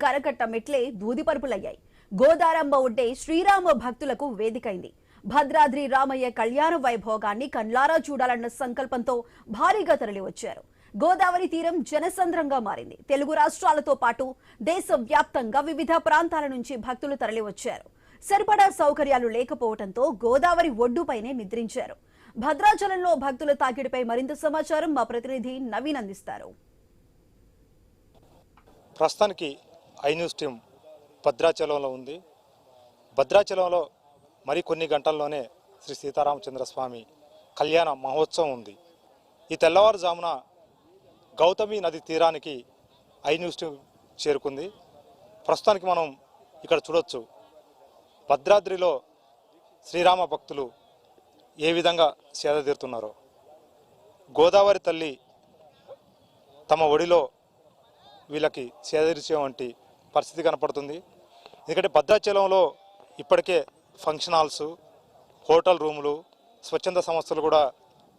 కరకట్ట మెట్లే దూదిపరుపులయ్యాయి. గోదారమ్మ ఒడ్డే శ్రీరామ భక్తులకు వేదికైంది. భద్రాద్రి రామయ్య కళ్యాణ వైభోగాన్ని కళ్లారా చూడాలన్న సంకల్పంతో భారీగా తరలివచ్చారు. గోదావరి తీరం జనసంద్రంగా మారింది. తెలుగు రాష్ట్రాలతో పాటు దేశవ్యాప్తంగా వివిధ ప్రాంతాల నుంచి భక్తులు తరలివచ్చారు. సరిపడా సౌకర్యాలు లేకపోవడంతో గోదావరి ఒడ్డుపైనే నిద్రించారు. భద్రాచలంలో భక్తుల తాకిడిపై మరింత సమాచారం మా ప్రతినిధి నవీన్ అందిస్తారు. ప్రస్తుతానికి ఐ న్యూస్ టీం భద్రాచలంలో ఉంది. భద్రాచలంలో మరికొన్ని గంటల్లోనే శ్రీ సీతారామచంద్ర స్వామి కళ్యాణ మహోత్సవం ఉంది. ఈ తెల్లవారుజామున గౌతమి నది తీరానికి ఐ న్యూస్ టీం చేరుకుంది. ప్రస్తుతానికి మనం ఇక్కడ చూడొచ్చు భద్రాద్రిలో శ్రీరామ భక్తులు ఏ విధంగా సేద తీరుతున్నారో. గోదావరి తల్లి తమ ఒడిలో వీళ్ళకి సేద తీర్చే వంటి పరిస్థితి కనపడుతుంది. ఎందుకంటే భద్రాచలంలో ఇప్పటికే ఫంక్షన్ హాల్స్, హోటల్ రూములు, స్వచ్ఛంద సంస్థలు కూడా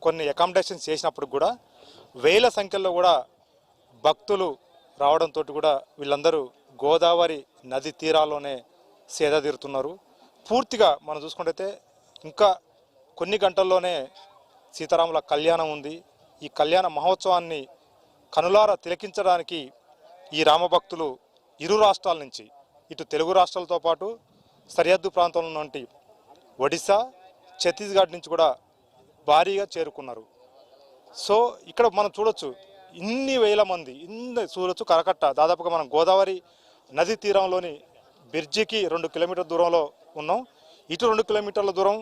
కొన్ని అకామిడేషన్స్ చేసినప్పుడు కూడా వేల సంఖ్యలో కూడా భక్తులు రావడంతో కూడా వీళ్ళందరూ గోదావరి నది తీరాల్లోనే సేద తీరుతున్నారు. పూర్తిగా మనం చూసుకుంటే ఇంకా కొన్ని గంటల్లోనే సీతారాముల కళ్యాణం ఉంది. ఈ కళ్యాణ మహోత్సవాన్ని కనులారా తిలకించడానికి ఈ రామభక్తులు ఇరు రాష్ట్రాల నుంచి, ఇటు తెలుగు రాష్ట్రాలతో పాటు సరిహద్దు ప్రాంతంలో నుండి ఒడిశా, ఛత్తీస్గఢ్ నుంచి కూడా భారీగా చేరుకున్నారు. సో ఇక్కడ మనం చూడొచ్చు ఇన్ని వేల మంది చూడొచ్చు. కరకట్ట దాదాపుగా మనం గోదావరి నది తీరంలోని బ్రిడ్జికి 2 కిలోమీటర్ల దూరంలో ఉన్నాం. ఇటు 2 కిలోమీటర్ల దూరం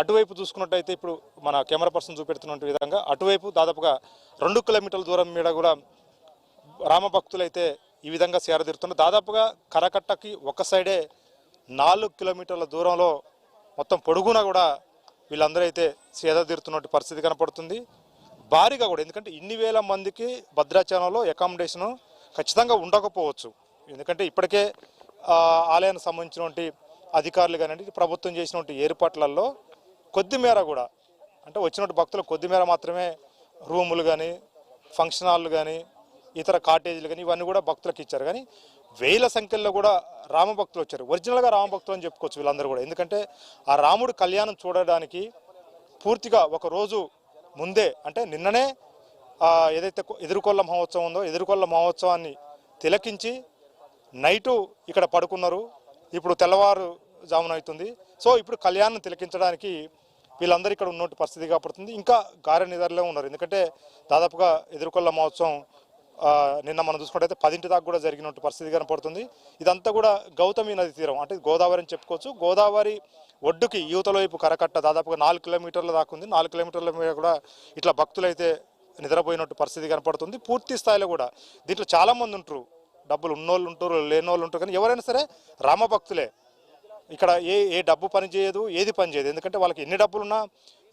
అటువైపు చూసుకున్నట్టయితే ఇప్పుడు మన కెమెరా పర్సన్ చూపెడుతున్న విధంగా అటువైపు దాదాపుగా 2 కిలోమీటర్ల దూరం మీద కూడా రామభక్తులైతే ఈ విధంగా సేరదీరుతున్నారు. దాదాపుగా కరకట్టకి ఒక సైడే 4 కిలోమీటర్ల దూరంలో మొత్తం పొడుగున కూడా వీళ్ళందరూ అయితే సేదతీరుతున్నట్టు పరిస్థితి కనపడుతుంది. భారీగా కూడా, ఎందుకంటే ఇన్ని వేల మందికి భద్రాచలంలో అకామిడేషను ఖచ్చితంగా ఉండకపోవచ్చు. ఎందుకంటే ఇప్పటికే ఆలయానికి సంబంధించినటువంటి అధికారులు కానివ్వండి, ప్రభుత్వం చేసినటువంటి ఏర్పాట్లలో కొద్దిమేర కూడా, అంటే వచ్చినట్టు భక్తులు కొద్దిమేర మాత్రమే రూములు కానీ, ఫంక్షన్ హాల్లు కానీ, ఇతర కాటేజీలు కానీ ఇవన్నీ కూడా భక్తులకు ఇచ్చారు. కానీ వేల సంఖ్యలో కూడా రామభక్తులు వచ్చారు. ఒరిజినల్గా రామభక్తులు అని చెప్పుకోవచ్చు వీళ్ళందరూ కూడా. ఎందుకంటే ఆ రాముడు కళ్యాణం చూడడానికి పూర్తిగా ఒక రోజు ముందే, అంటే నిన్ననే ఏదైతే ఎదురుకొల్ల మహోత్సవం ఉందో ఎదురుకొల్ల మహోత్సవాన్ని తిలకించి నైటు ఇక్కడ పడుకున్నారు. ఇప్పుడు తెల్లవారు జామున అవుతుంది. సో ఇప్పుడు కళ్యాణం తిలకించడానికి వీళ్ళందరూ ఇక్కడ ఉన్నట్టు పరిస్థితి కనపడుతుంది. ఇంకా గారె నిద్రలో ఉన్నారు. ఎందుకంటే దాదాపుగా ఎదురుకొల్ల మహోత్సవం నిన్న మనం చూసుకుంటే 10 దాకా కూడా జరిగినట్టు పరిస్థితి కనపడుతుంది. ఇదంతా కూడా గౌతమి నది తీరం, అంటే గోదావరి అని చెప్పుకోవచ్చు. గోదావరి ఒడ్డుకి యువతల వైపు కరకట్ట దాదాపుగా 4 కిలోమీటర్ల దాకా ఉంది. 4 కిలోమీటర్ల మీద కూడా ఇట్లా భక్తులైతే నిద్రపోయినట్టు పరిస్థితి కనపడుతుంది. పూర్తి స్థాయిలో కూడా దీంట్లో చాలామంది ఉంటారు, డబ్బులు ఉన్నోళ్ళు ఉంటారు, లేనోళ్ళు ఉంటారు. కానీ ఎవరైనా సరే రామభక్తులే. ఇక్కడ ఏ డబ్బు పని చేయదు, ఏది పని చేయదు. ఎందుకంటే వాళ్ళకి ఎన్ని డబ్బులున్నా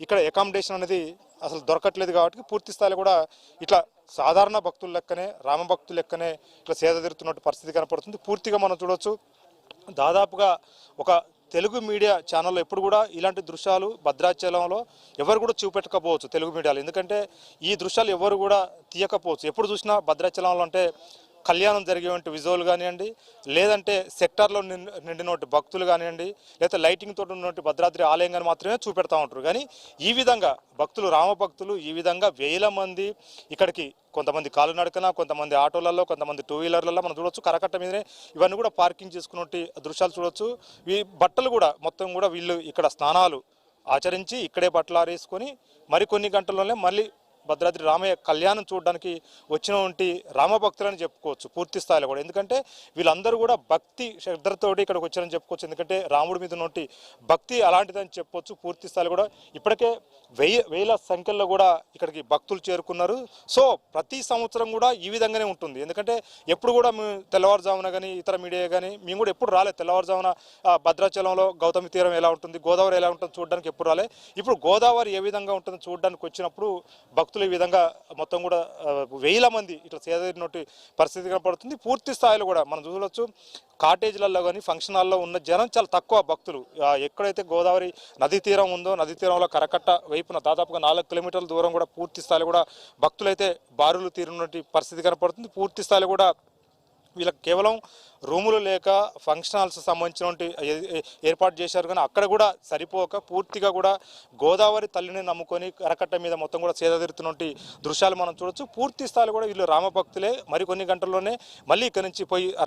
ఇక్కడ అకామిడేషన్ అనేది అసలు దొరకట్లేదు. కాబట్టి పూర్తి స్థాయిలో కూడా ఇట్లా సాధారణ భక్తుల లెక్కనే, రామభక్తుల లెక్కనే ఇట్లా సేద తీరుతున్నట్టు పరిస్థితి కనపడుతుంది. పూర్తిగా మనం చూడవచ్చు, దాదాపుగా ఒక తెలుగు మీడియా ఛానల్లో ఎప్పుడు కూడా ఇలాంటి దృశ్యాలు భద్రాచలంలో ఎవరు కూడా చూపెట్టకపోవచ్చు తెలుగు మీడియాలో. ఎందుకంటే ఈ దృశ్యాలు ఎవరు కూడా తీయకపోవచ్చు. ఎప్పుడు చూసినా భద్రాచలంలో అంటే కళ్యాణం జరిగేటువంటి విజువల్ కానివ్వండి, లేదంటే సెక్టార్లో నిండినటువంటి భక్తులు కానివ్వండి, లేదా లైటింగ్ తోటి ఉన్నటువంటి భద్రాద్రి ఆలయం కానీ మాత్రమే చూపెడతా ఉంటారు. కానీ ఈ విధంగా భక్తులు, రామభక్తులు ఈ విధంగా వేల మంది ఇక్కడికి, కొంతమంది కాలునడకన, కొంతమంది ఆటోలలో, కొంతమంది 2 వీలర్లలో మనం చూడొచ్చు. కరకట్ట మీదనే ఇవన్నీ కూడా పార్కింగ్ చేసుకున్నట్టు దృశ్యాలు చూడొచ్చు. ఈ బట్టలు కూడా మొత్తం కూడా వీళ్ళు ఇక్కడ స్నానాలు ఆచరించి ఇక్కడే బట్టలు ఆరేసుకొని మరికొన్ని గంటల్లోనే మళ్ళీ భద్రాద్రి రామయ్య కళ్యాణం చూడడానికి వచ్చినటువంటి రామభక్తులని చెప్పుకోవచ్చు పూర్తి స్థాయిలో కూడా. ఎందుకంటే వీళ్ళందరూ కూడా భక్తి శ్రద్ధతోటి ఇక్కడికి వచ్చారని చెప్పుకోవచ్చు. ఎందుకంటే రాముడి మీద ఉన్నటువంటి భక్తి అలాంటిదని చెప్పొచ్చు. పూర్తి స్థాయిలో కూడా ఇప్పటికే వేల సంఖ్యలో కూడా ఇక్కడికి భక్తులు చేరుకున్నారు. సో ప్రతి సంవత్సరం కూడా ఈ విధంగానే ఉంటుంది. ఎందుకంటే ఎప్పుడు కూడా మేము తెల్లవారుజామున కానీ ఇతర మీడియా కానీ మేము కూడా ఎప్పుడు రాలేదు. తెల్లవారుజామున భద్రాచలంలో గౌతమి తీరం ఎలా ఉంటుంది, గోదావరి ఎలా ఉంటుంది చూడడానికి ఎప్పుడు రాలే. ఇప్పుడు గోదావరి ఏ విధంగా ఉంటుంది చూడడానికి వచ్చినప్పుడు భక్తులు ఈ విధంగా మొత్తం కూడా వేల మంది ఇట్లా సేదరినట్టు పరిస్థితి కనపడుతుంది. పూర్తి స్థాయిలో కూడా మనం చూడవచ్చు, కాటేజీలలో కానీ ఫంక్షన్ హాల్లో ఉన్న జనం చాలా తక్కువ భక్తులు. ఎక్కడైతే గోదావరి నదీ తీరం ఉందో నదీ తీరంలో కరకట్ట వైపున దాదాపుగా 4 కిలోమీటర్ల దూరం కూడా పూర్తి స్థాయిలో కూడా భక్తులైతే బారులు తీరినటువంటి పరిస్థితి కనపడుతుంది. పూర్తి స్థాయిలో కూడా వీళ్ళకి కేవలం రూములు లేక ఫంక్షన్ హాల్స్ సంబంధించినటువంటి ఏర్పాటు చేశారు, కానీ అక్కడ కూడా సరిపోక పూర్తిగా కూడా గోదావరి తల్లిని నమ్ముకొని కరకట్ట మీద మొత్తం కూడా సేదతీరుతున్నటువంటి దృశ్యాలు మనం చూడొచ్చు. పూర్తి స్థాయిలో కూడా వీళ్ళు రామభక్తులే. మరికొన్ని గంటల్లోనే మళ్ళీ ఇక్కడి నుంచి పోయి